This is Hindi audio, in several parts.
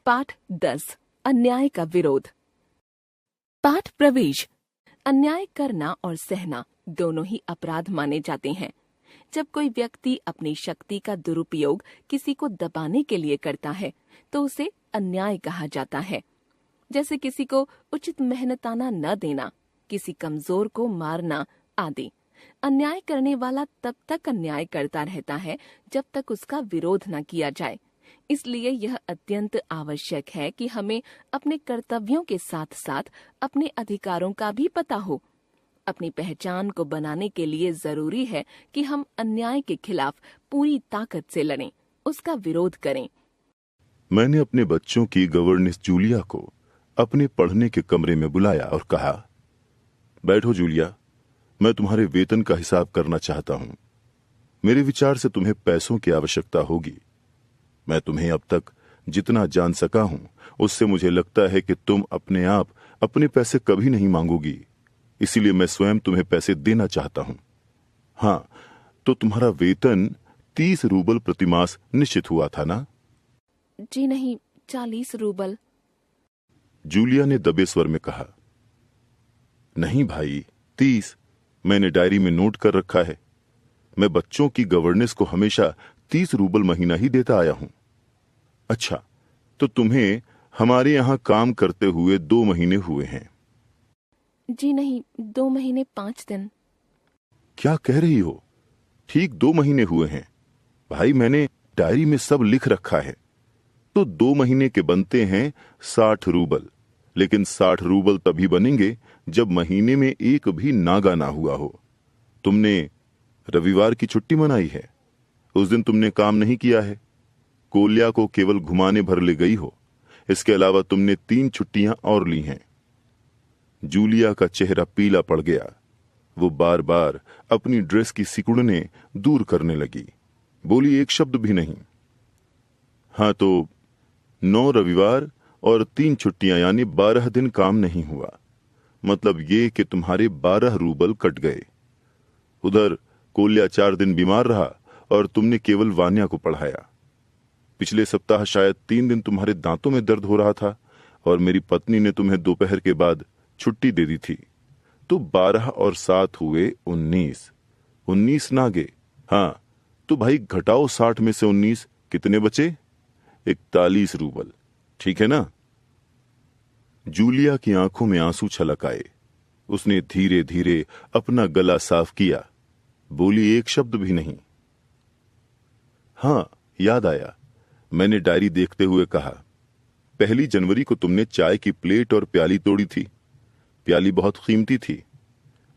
पाठ 10 अन्याय का विरोध। पाठ प्रवेश। अन्याय करना और सहना दोनों ही अपराध माने जाते हैं। जब कोई व्यक्ति अपनी शक्ति का दुरुपयोग किसी को दबाने के लिए करता है तो उसे अन्याय कहा जाता है। जैसे किसी को उचित मेहनताना न देना, किसी कमजोर को मारना आदि। अन्याय करने वाला तब तक अन्याय करता रहता है जब तक उसका विरोध न किया जाए। इसलिए यह अत्यंत आवश्यक है कि हमें अपने कर्तव्यों के साथ साथ अपने अधिकारों का भी पता हो। अपनी पहचान को बनाने के लिए जरूरी है कि हम अन्याय के खिलाफ पूरी ताकत से लड़ें, उसका विरोध करें। मैंने अपने बच्चों की गवर्नेंस जूलिया को अपने पढ़ने के कमरे में बुलाया और कहा, बैठो जूलिया, मैं तुम्हारे वेतन का हिसाब करना चाहता हूं। मेरे विचार से तुम्हें पैसों की आवश्यकता होगी। मैं तुम्हें अब तक जितना जान सका हूं उससे मुझे लगता है कि तुम अपने आप अपने पैसे कभी नहीं मांगोगी, इसीलिए मैं स्वयं तुम्हें पैसे देना चाहता हूं। हाँ, तो तुम्हारा वेतन 30 रूबल प्रतिमास निश्चित हुआ था ना? जी नहीं, 40 रूबल। जूलिया ने दबे स्वर में कहा। नहीं भाई, 30 मैंने डायरी में नोट कर रखा है। मैं बच्चों की गवर्नेंस को हमेशा 30 रूबल महीना ही देता आया हूं। अच्छा, तो तुम्हें हमारे यहां काम करते हुए 2 महीने हुए हैं? जी नहीं, 2 महीने 5 दिन। क्या कह रही हो? ठीक 2 महीने हुए हैं। भाई, मैंने डायरी में सब लिख रखा है। तो 2 महीने के बनते हैं 60 रूबल, लेकिन 60 रूबल तभी बनेंगे जब महीने में एक भी नागा ना हुआ हो। तुमने रविवार की छुट्टी मनाई है, उस दिन तुमने काम नहीं किया है। कोल्या को केवल घुमाने भर ले गई हो, इसके अलावा तुमने 3 छुट्टियां और ली हैं। जूलिया का चेहरा पीला पड़ गया। वो बार बार अपनी ड्रेस की सिकुड़ने दूर करने लगी, बोली एक शब्द भी नहीं। हाँ, तो 9 रविवार और 3 छुट्टियां यानी 12 दिन काम नहीं हुआ। मतलब ये कि तुम्हारे 12 रूबल कट गए। उधर कोल्या 4 दिन बीमार रहा और तुमने केवल वान्या को पढ़ाया। पिछले सप्ताह शायद 3 दिन तुम्हारे दांतों में दर्द हो रहा था और मेरी पत्नी ने तुम्हें दोपहर के बाद छुट्टी दे दी थी। तो 12 और 7 हुए 19 नागे। हाँ, तो भाई घटाओ 60 में से 19, कितने बचे? 41 रूबल। ठीक है ना? जूलिया की आंखों में आंसू छलक आए। उसने धीरे धीरे अपना गला साफ किया, बोली एक शब्द भी नहीं। हाँ, याद आया, मैंने डायरी देखते हुए कहा, 1 जनवरी को तुमने चाय की प्लेट और प्याली तोड़ी थी। प्याली बहुत कीमती थी,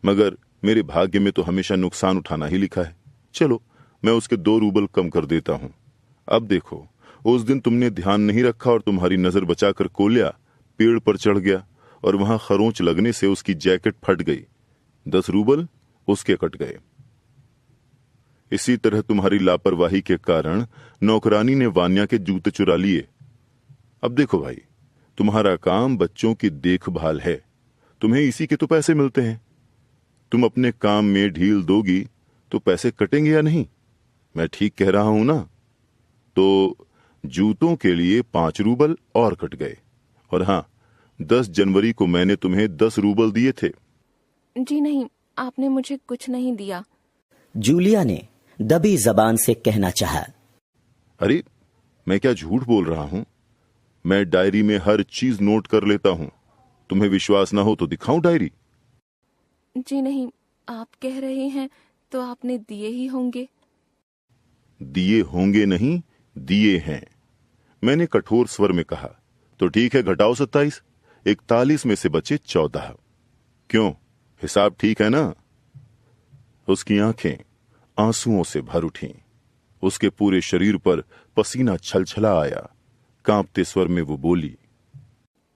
मगर मेरे भाग्य में तो हमेशा नुकसान उठाना ही लिखा है। चलो, मैं उसके 2 रूबल कम कर देता हूं। अब देखो, उस दिन तुमने ध्यान नहीं रखा और तुम्हारी नजर बचाकर कोल्या पेड़ पर चढ़ गया और वहां खरोंच लगने से उसकी जैकेट फट गई। 10 रूबल उसके कट गए। इसी तरह तुम्हारी लापरवाही के कारण नौकरानी ने वान्या के जूते चुरा लिए। अब देखो भाई, तुम्हारा काम बच्चों की देखभाल है, तुम्हें इसी के तो पैसे मिलते हैं। तुम अपने काम में ढील दोगी तो पैसे कटेंगे या नहीं? मैं ठीक कह रहा हूं ना? तो जूतों के लिए 5 रूबल और कट गए। और हाँ, 10 जनवरी को मैंने तुम्हें 10 रूबल दिए थे। जी नहीं, आपने मुझे कुछ नहीं दिया। जूलिया ने दबी जबान से कहना चाहा। अरे, मैं क्या झूठ बोल रहा हूं? मैं डायरी में हर चीज नोट कर लेता हूं। तुम्हें विश्वास ना हो तो दिखाऊं डायरी? जी नहीं, आप कह रहे हैं तो आपने दिए ही होंगे। दिए होंगे नहीं, दिए हैं, मैंने कठोर स्वर में कहा। तो ठीक है, घटाओ 27। 41 में से बचे 14। क्यों, हिसाब ठीक है ना? उसकी आंखें आंसुओं से भर उठीं। उसके पूरे शरीर पर पसीना छलछला आया। कांपते स्वर में वो बोली,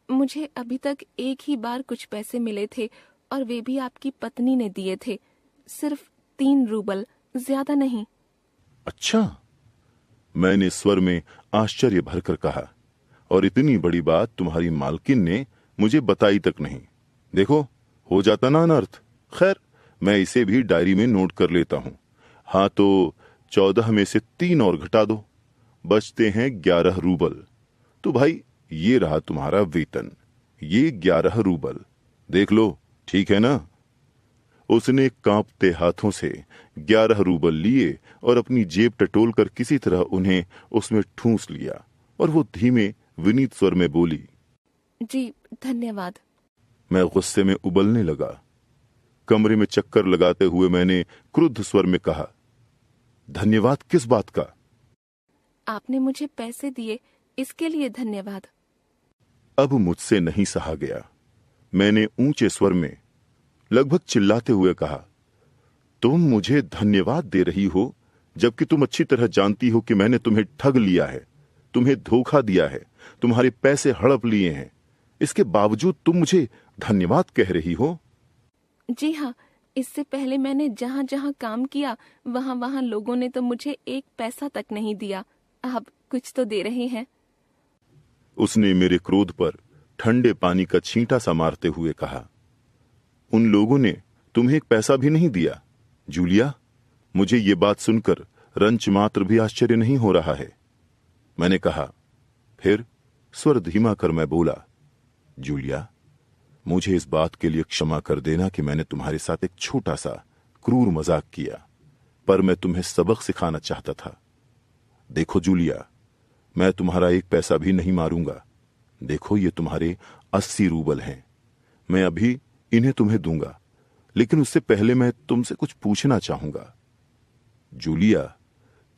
मुझे अभी तक एक ही बार कुछ पैसे मिले थे और वे भी आपकी पत्नी ने दिए थे। सिर्फ 3 रूबल, ज्यादा नहीं। अच्छा, मैंने स्वर में आश्चर्य भरकर कहा, और इतनी बड़ी बात तुम्हारी मालकिन ने मुझे बताई तक नहीं। देखो, हो जाता ना अनर्थ। खैर, मैं इसे भी डायरी में नोट कर लेता हूं। हाँ, तो 14 में से 3 और घटा दो, बचते हैं 11 रूबल। तो भाई ये रहा तुम्हारा वेतन, ये 11 रूबल, देख लो, ठीक है ना? उसने कांपते हाथों से 11 रूबल लिए और अपनी जेब टटोलकर किसी तरह उन्हें उसमें ठूंस लिया और वो धीमे विनीत स्वर में बोली, जी धन्यवाद। मैं गुस्से में उबलने लगा। कमरे में चक्कर लगाते हुए मैंने क्रुद्ध स्वर में कहा, धन्यवाद किस बात का? आपने मुझे पैसे दिए, इसके लिए धन्यवाद। अब मुझसे नहीं सहा गया। मैंने ऊंचे स्वर में लगभग चिल्लाते हुए कहा, तुम मुझे धन्यवाद दे रही हो जबकि तुम अच्छी तरह जानती हो कि मैंने तुम्हें ठग लिया है, तुम्हें धोखा दिया है, तुम्हारे पैसे हड़प लिए हैं। इसके बावजूद तुम मुझे धन्यवाद कह रही हो? जी हाँ, इससे पहले मैंने जहाँ जहाँ काम किया वहाँ वहाँ लोगों ने तो मुझे 1 पैसा तक नहीं दिया। आप कुछ तो दे रहे हैं। उसने मेरे क्रोध पर ठंडे पानी का छींटा सा मारते हुए कहा, उन लोगों ने तुम्हें 1 पैसा भी नहीं दिया? जूलिया, मुझे ये बात सुनकर रंच मात्र भी आश्चर्य नहीं हो रहा है। मैंने कहा। फिर स्वर धीमा कर मैं बोला, जूलिया, मुझे इस बात के लिए क्षमा कर देना कि मैंने तुम्हारे साथ एक छोटा सा क्रूर मजाक किया, पर मैं तुम्हें सबक सिखाना चाहता था। देखो जूलिया, मैं तुम्हारा 1 पैसा भी नहीं मारूंगा। देखो, ये तुम्हारे 80 रूबल हैं। मैं अभी इन्हें तुम्हें दूंगा, लेकिन उससे पहले मैं तुमसे कुछ पूछना चाहूंगा। जूलिया,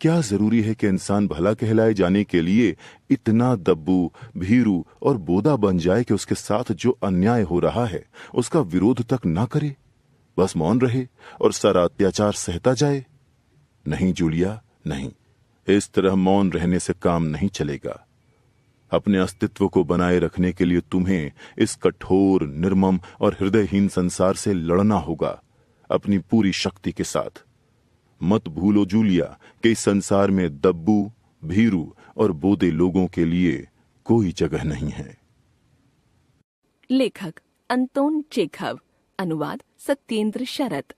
क्या जरूरी है कि इंसान भला कहलाए जाने के लिए इतना दब्बू, भीरू और बोदा बन जाए कि उसके साथ जो अन्याय हो रहा है उसका विरोध तक ना करे, बस मौन रहे और सारा अत्याचार सहता जाए? नहीं जूलिया, नहीं। इस तरह मौन रहने से काम नहीं चलेगा। अपने अस्तित्व को बनाए रखने के लिए तुम्हें इस कठोर, निर्मम और हृदयहीन संसार से लड़ना होगा, अपनी पूरी शक्ति के साथ। मत भूलो जूलिया कि इस संसार में दब्बू, भीरू और बोदे लोगों के लिए कोई जगह नहीं है। लेखक अंतोन चेखव, अनुवाद सत्येंद्र शरत।